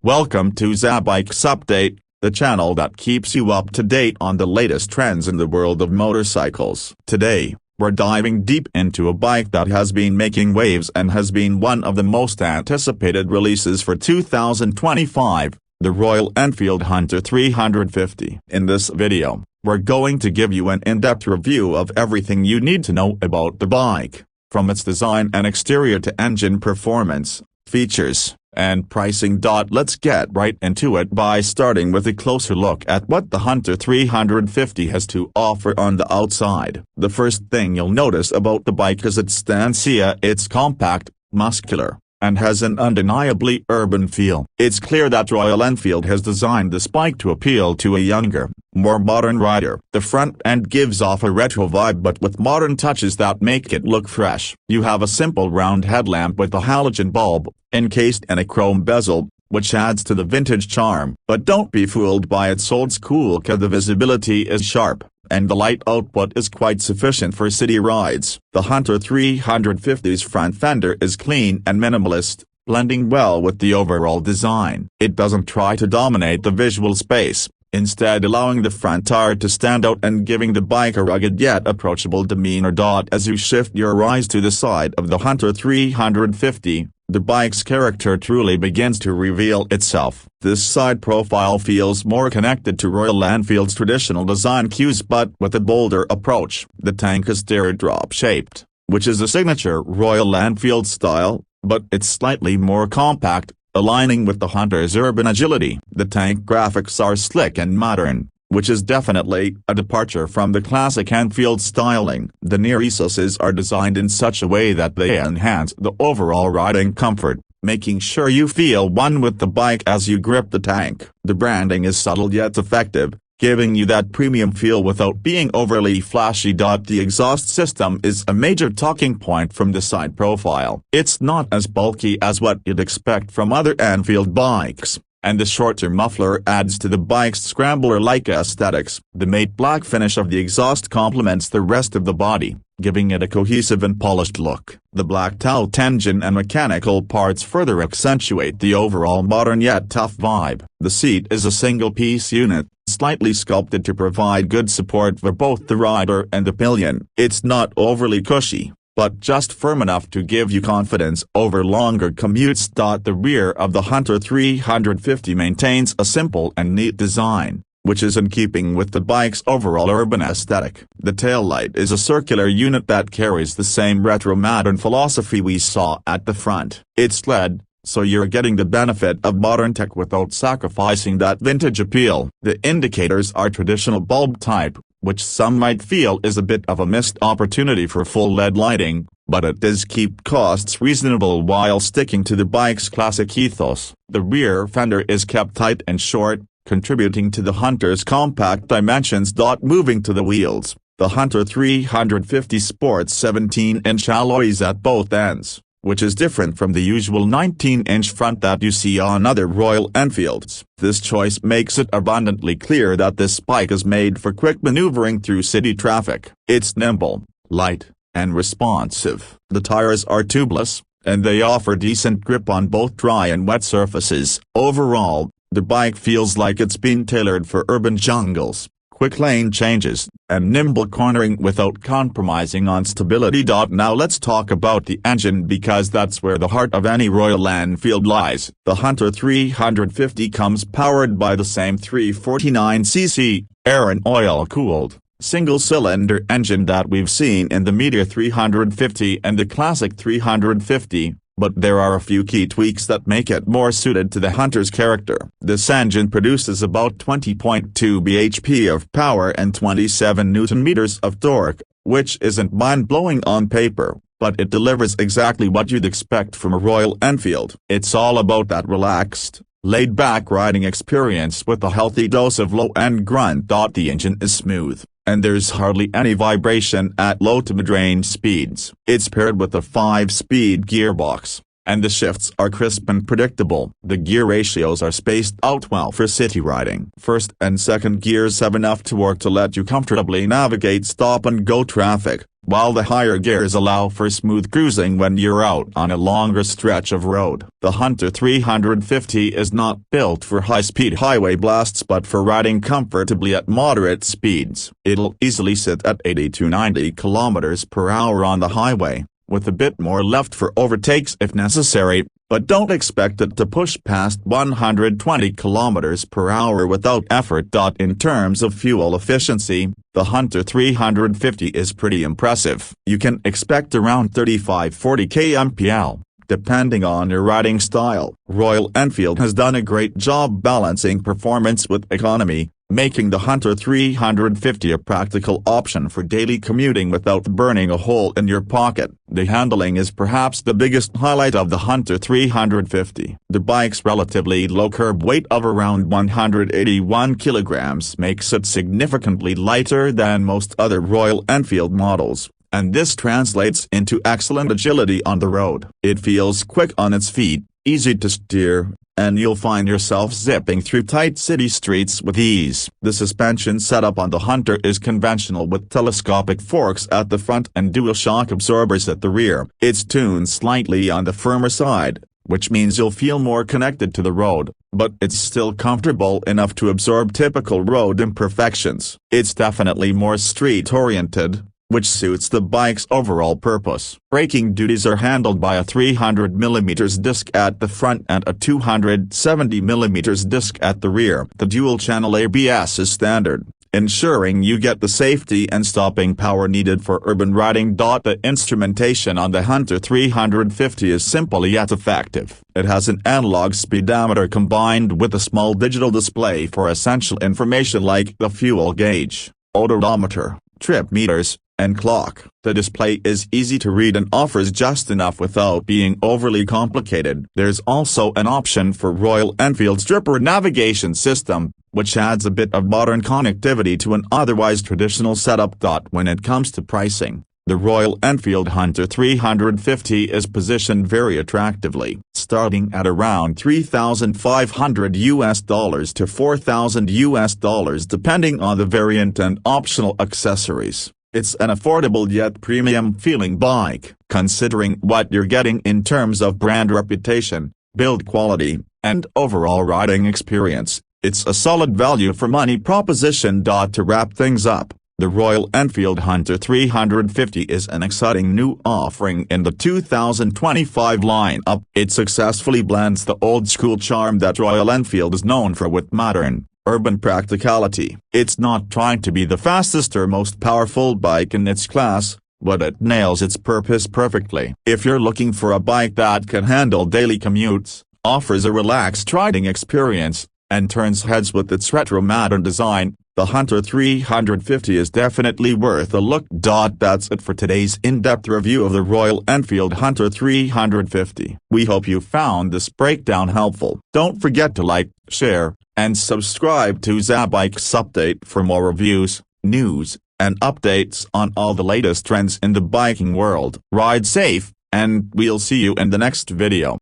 Welcome to Zabikes Update, the channel that keeps you up to date on the latest trends in the world of motorcycles. Today, we're diving deep into a bike that has been making waves and has been one of the most anticipated releases for 2025, the Royal Enfield Hunter 350. In this video, we're going to give you an in-depth review of everything you need to know about the bike, from its design and exterior to engine performance, features, and pricing. Let's get right into it by starting with a closer look at what the Hunter 350 has to offer on the outside. The first thing you'll notice about the bike is its stance. It's compact, muscular, and has an undeniably urban feel. It's clear that Royal Enfield has designed this bike to appeal to a younger, more modern rider. The front end gives off a retro vibe but with modern touches that make it look fresh. You have a simple round headlamp with a halogen bulb, encased in a chrome bezel, which adds to the vintage charm. But don't be fooled by its old school look. The visibility is sharp, and the light output is quite sufficient for city rides. The Hunter 350's front fender is clean and minimalist, blending well with the overall design. It doesn't try to dominate the visual space, instead allowing the front tire to stand out and giving the bike a rugged yet approachable demeanor. As you shift your eyes to the side of the Hunter 350, the bike's character truly begins to reveal itself. This side profile feels more connected to Royal Enfield's traditional design cues but with a bolder approach. The tank is teardrop-shaped, which is a signature Royal Enfield style, but it's slightly more compact, aligning with the Hunter's urban agility. The tank graphics are slick and modern, which is definitely a departure from the classic Enfield styling. The near recesses are designed in such a way that they enhance the overall riding comfort, making sure you feel one with the bike as you grip the tank. The branding is subtle yet effective, giving you that premium feel without being overly flashy. The exhaust system is a major talking point from the side profile. It's not as bulky as what you'd expect from other Enfield bikes, and the shorter muffler adds to the bike's scrambler-like aesthetics. The matte black finish of the exhaust complements the rest of the body, giving it a cohesive and polished look. The blacked-out engine and mechanical parts further accentuate the overall modern yet tough vibe. The seat is a single-piece unit, slightly sculpted to provide good support for both the rider and the pillion. It's not overly cushy, but just firm enough to give you confidence over longer commutes. The rear of the Hunter 350 maintains a simple and neat design, which is in keeping with the bike's overall urban aesthetic. The taillight is a circular unit that carries the same retro-modern philosophy we saw at the front. It's LED, so you're getting the benefit of modern tech without sacrificing that vintage appeal. The indicators are traditional bulb type, which some might feel is a bit of a missed opportunity for full LED lighting, but it does keep costs reasonable while sticking to the bike's classic ethos. The rear fender is kept tight and short, contributing to the Hunter's compact dimensions. Moving to the wheels, the Hunter 350 sports 17-inch alloys at both ends, which is different from the usual 19-inch front that you see on other Royal Enfields. This choice makes it abundantly clear that this bike is made for quick maneuvering through city traffic. It's nimble, light, and responsive. The tires are tubeless, and they offer decent grip on both dry and wet surfaces. Overall, the bike feels like it's been tailored for urban jungles, quick lane changes, and nimble cornering without compromising on stability. Now let's talk about the engine because that's where the heart of any Royal Enfield lies. The Hunter 350 comes powered by the same 349cc, air and oil-cooled, single-cylinder engine that we've seen in the Meteor 350 and the Classic 350. But there are a few key tweaks that make it more suited to the Hunter's character. This engine produces about 20.2 bhp of power and 27 Nm of torque, which isn't mind-blowing on paper, but it delivers exactly what you'd expect from a Royal Enfield. It's all about that relaxed, laid-back riding experience with a healthy dose of low-end grunt. The engine is smooth, and there's hardly any vibration at low to mid-range speeds. It's paired with a 5-speed gearbox, and the shifts are crisp and predictable. The gear ratios are spaced out well for city riding. First and second gears have enough torque to let you comfortably navigate stop-and-go traffic, while the higher gears allow for smooth cruising when you're out on a longer stretch of road. The Hunter 350 is not built for high-speed highway blasts but for riding comfortably at moderate speeds. It'll easily sit at 80 to 90 km per hour on the highway, with a bit more left for overtakes if necessary, but don't expect it to push past 120 km per hour without effort. In terms of fuel efficiency, the Hunter 350 is pretty impressive. You can expect around 35–40 kmpl, depending on your riding style. Royal Enfield has done a great job balancing performance with economy, making the Hunter 350 a practical option for daily commuting without burning a hole in your pocket. The handling is perhaps the biggest highlight of the Hunter 350. The bike's relatively low curb weight of around 181 kilograms makes it significantly lighter than most other Royal Enfield models, and this translates into excellent agility on the road. It feels quick on its feet, easy to steer, and you'll find yourself zipping through tight city streets with ease. The suspension setup on the Hunter is conventional with telescopic forks at the front and dual shock absorbers at the rear. It's tuned slightly on the firmer side, which means you'll feel more connected to the road, but it's still comfortable enough to absorb typical road imperfections. It's definitely more street-oriented, which suits the bike's overall purpose. Braking duties are handled by a 300mm disc at the front and a 270mm disc at the rear. The dual-channel ABS is standard, ensuring you get the safety and stopping power needed for urban riding. The instrumentation on the Hunter 350 is simple yet effective. It has an analog speedometer combined with a small digital display for essential information like the fuel gauge, odometer, trip meters, and clock. The display is easy to read and offers just enough without being overly complicated. There's also an option for Royal Enfield's Dripper navigation system, which adds a bit of modern connectivity to an otherwise traditional setup. When it comes to pricing, the Royal Enfield Hunter 350 is positioned very attractively, starting at around $3,500 to $4,000 depending on the variant and optional accessories. It's an affordable yet premium-feeling bike, considering what you're getting in terms of brand reputation, build quality, and overall riding experience. It's a solid value-for-money proposition. To wrap things up, the Royal Enfield Hunter 350 is an exciting new offering in the 2025 lineup. It successfully blends the old-school charm that Royal Enfield is known for with modern, urban practicality. It's not trying to be the fastest or most powerful bike in its class, but it nails its purpose perfectly. If you're looking for a bike that can handle daily commutes, offers a relaxed riding experience, and turns heads with its retro-modern design, the Hunter 350 is definitely worth a look. That's it for today's in-depth review of the Royal Enfield Hunter 350. We hope you found this breakdown helpful. Don't forget to like, share, and subscribe to Zabike's Update for more reviews, news, and updates on all the latest trends in the biking world. Ride safe, and we'll see you in the next video.